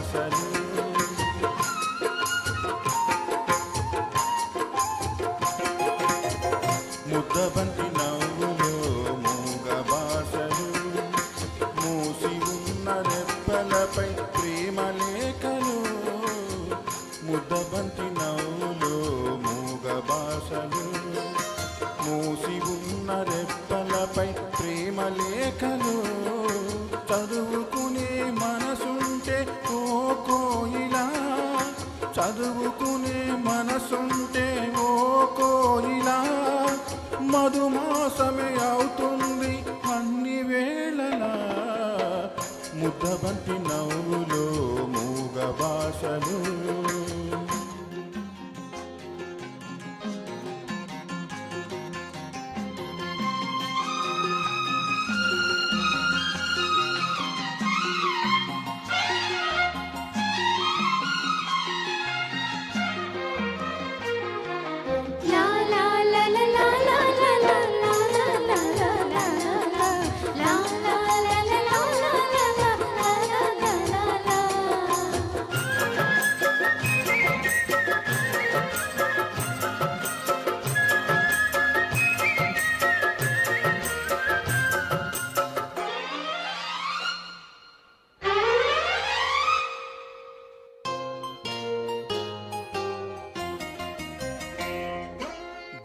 భాషలు ముద్దబంతి నవ్వులో మూగ భాషలు మూసి ఉన్న రెప్పలపై ప్రేమ లేఖలు ముద్దబంతి నవ్వులో మూగ భాషలు మూసి ఉన్న రెప్పలపై ప్రేమ లేఖలు చదువుకునే మనసుంటే ఓ కోయిలా చదువుకునే మనసుంటే ఓ కోయిలా మధుమాసమే అవుతుంది అన్ని వేళలా ముద్దబంతి నవ్వులో మూగ భాషలు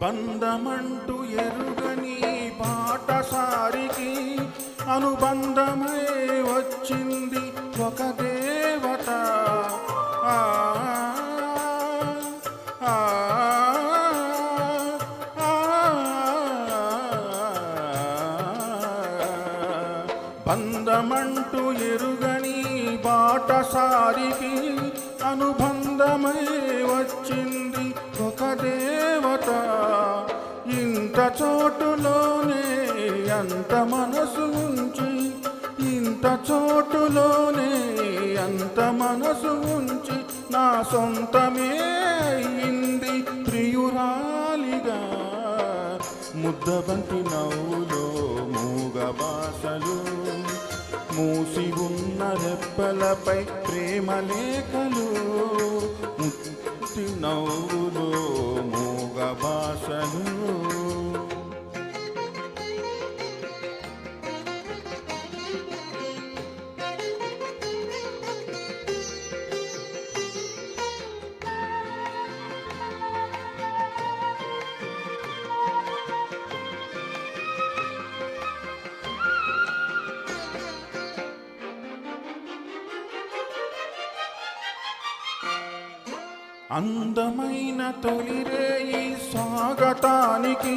బంధమంటూ ఎరుగని పాటసారికి అనుబంధమై వచ్చింది ఒక దేవత ఆ ఆ బంధమంటూ ఎరుగని బాటసారికి అనుబంధమై వచ్చింది ఒక దేవత ఇంత చోటులోనే అంత మనసు ఉంచి ఇంత చోటులోనే అంత మనసు ఉంచి నా సొంతమే అయింది ప్రియురాలిగా ముద్దబంతి నవ్వులో మూగ భాషలు మూసి ఉన్న రెప్పలపై ప్రేమ లేఖలు ముద్దు నవ్వులో మూగ భాషలు అందమైన తొలిరేయి స్వాగతానికి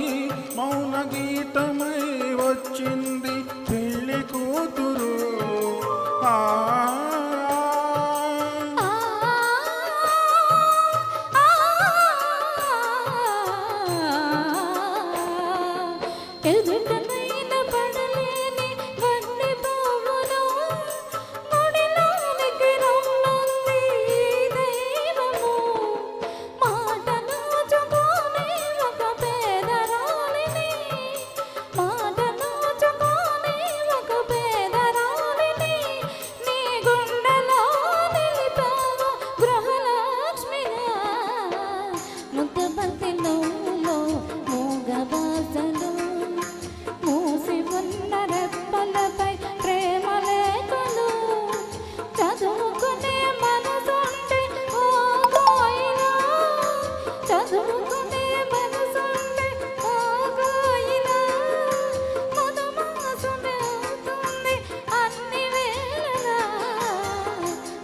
మౌన గీతమై వచ్చింది పెళ్లి కూతురు ఆ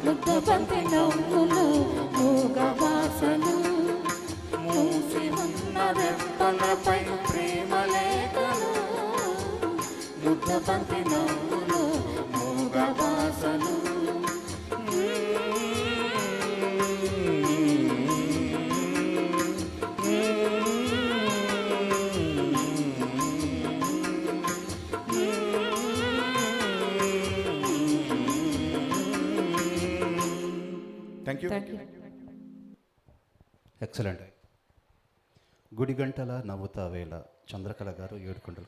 ముద్దబంతి నవ్వులు మూగ భాషలు మూసి ఉన్న రెప్పలపై ప్రేమ లేఖలు ముద్దబంతి నవ్వులు మూగ భాషలు థ్యాంక్ యూ. ఎక్సలెంట్. గుడిగంటల నవ్వుతా వేళ చంద్రకళ గారు ఏడుకొండలు.